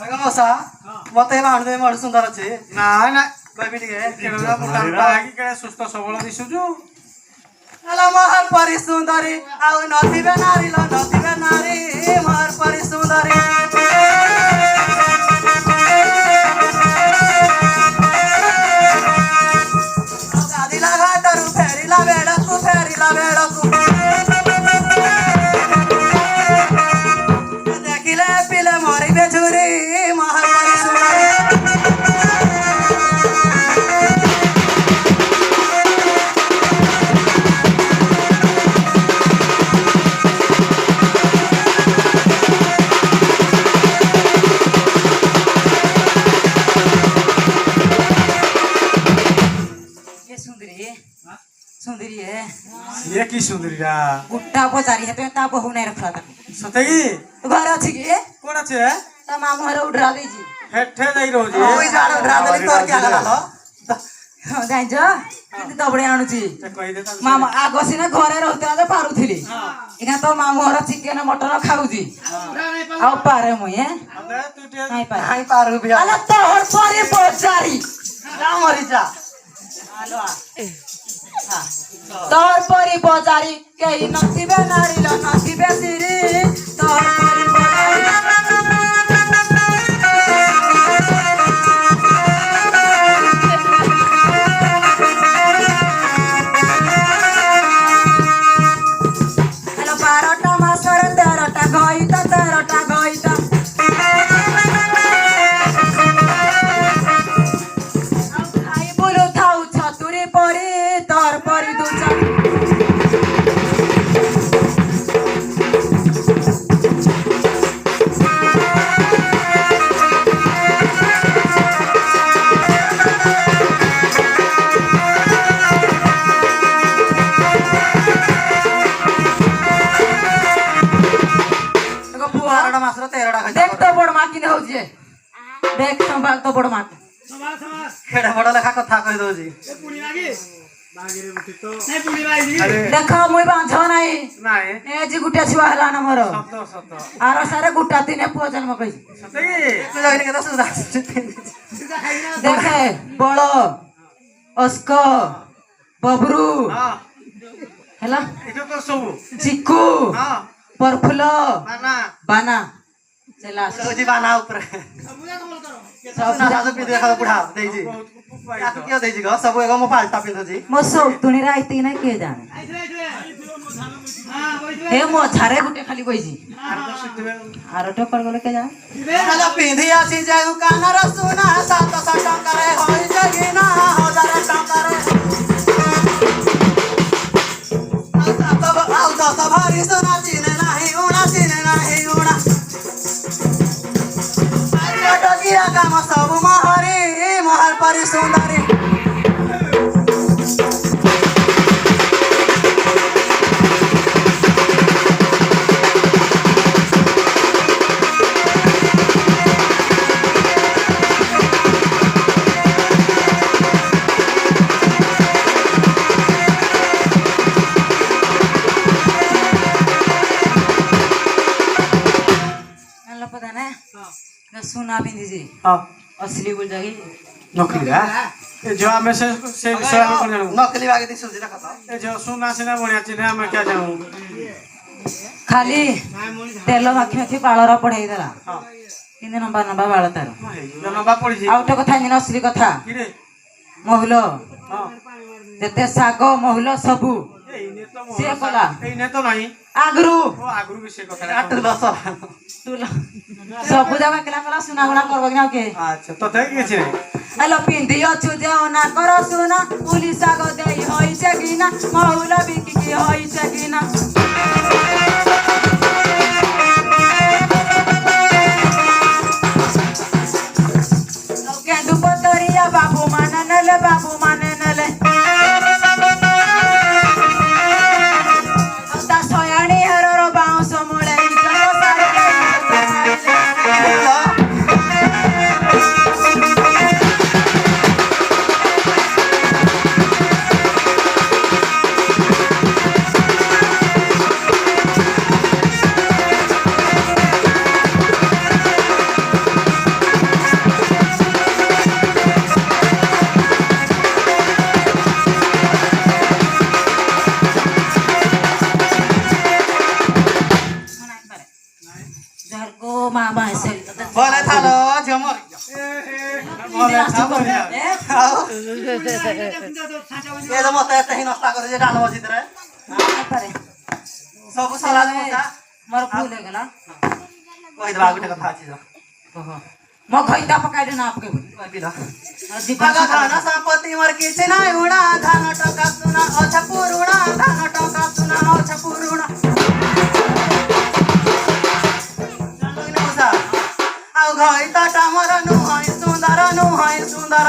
ମଶା ମତେ ବାଣୁ ମଡ ସୁନ୍ଦର ଅଛି ନା ନା କହିବି ଟିକେ କେଡା ମୋଟା ହେଇକି କେଡା ସୁସ୍ଥ ସବଳ ଦିଶୁଛୁ ହେଲୋ ମହର ପରି ସୁନ୍ଦରୀ ଆଉ ନଥିବେ ନାରୀ ଲ ନଥିବେ ନାରୀ ମହର ପରି ସୁନ୍ଦରୀ ଗାଦିଲା ଘାଟରୁ ଫେରିଲା ବେଳକୁ ଦେଖିଲେ ପିଲେ ମରିବେ ଝୁରି ମହର ପରି ସୁନ୍ଦରୀ सुंदरी है ये की सुंदरीरा गुट्टा पचारी है तो ता बहु नहीं रखला था सतेगी तो घर अछि की कोन আছে ता मामू हरे उडरा दे जी हेठे जाई रोजी ओई जाड़ उडरा देली तोर क्या गला हो जाई जो किति दबड़े आनु छी कहि दे मामा आगसी ना घरे रहतला तो पारुथिली एका तो मामू हर चिकन मटन खाऊ जी आ पारे मुई है नहीं पारे नहीं पारु भी अला तोर परे पचारी जा मरी जा आलो आ तोर परी बजारी केही नथिबे नारी ल नथिबे सिरी तोर परी बजारी हेलो 12टा मासरे 13टा गईता आई बोलो थाउ छतुरी परी तोर परी दुचा देख तो बड़ माँ किने होजी देख संभाल तो बड़ माँ खेड़ा बड़ लेखा कथा कहि दोजी देखो मुई बांझ नाही नाही ए जी गुटा छुआ हला न मोर सत आरो सारे गुटा तिने पुआ जन्म कहि सतेगी तू जानि के सुधा देखे बड़ अस्क बबरू हां हला इतो तो सब चिक्कू हां परफुल बाना बाना चला सोजी बाना ऊपर सब ना सब पिंधे खा बुढ़ा देई जी ताकू क्यों देई जी ग सब एगो मो पाल्टा पिंधो जी मो सब तुनी राइती ना के जाने हे मो छारे गुटे खाली बई जी आरो तो कर गले के जा हला पिंधी आसी जाऊ कानर सुना 700 टका रे होई जगिना 1000 टका रे आउ दस भारी सोना चिने नाही उणा टकिया काम सब महरी महर परी सुंदरी सुना बिंदी जी हां असली बोल जागी नकली ए जो हमें से विषय में कर नकली बागे दी सुजी रखा था ए जो सुना सिना बढ़िया चिने हमें क्या जानू खाली तेल माखी थी बाळरा पढाई देला हां किने नंबा बाळ तार नंबा पड़ी जी आउट कथा नि असली कथा कि रे महुलो हां तेते साग महुलो सबु एने तो से कला एने तो नहीं आगरू ओ आगरू विषय कथा आटुला तुला सबु जावा केला कला सुना गुना करबो कि ना के अच्छा तो थे के छे हेलो पिंदी अछु देओ ना करो सुना पुलिस आगो देई होई छे कि ना महुलो बिकी की होई छे कि ना केंदु पतरिया बाबू माने नले ता सोयाणी हररो बाउंस मुळे जनो सारे गो मामा ऐसे बोले थालो झमर बोले थालो ये तो मत ऐसे ही नष्टा करे जे डाल बसित रे सब साला मता मोर फूल है गला कोई दबा गुटे कथा अछि जो ओहो म खैता पकाइ देना आपके बिला दीपक खाना संपत्ति मर किछ नाही उडा धान टका सुना अच्छा पुरुणा धान टका सुना अच्छा पुरुणा आउ घई त टामर नु है सुंदर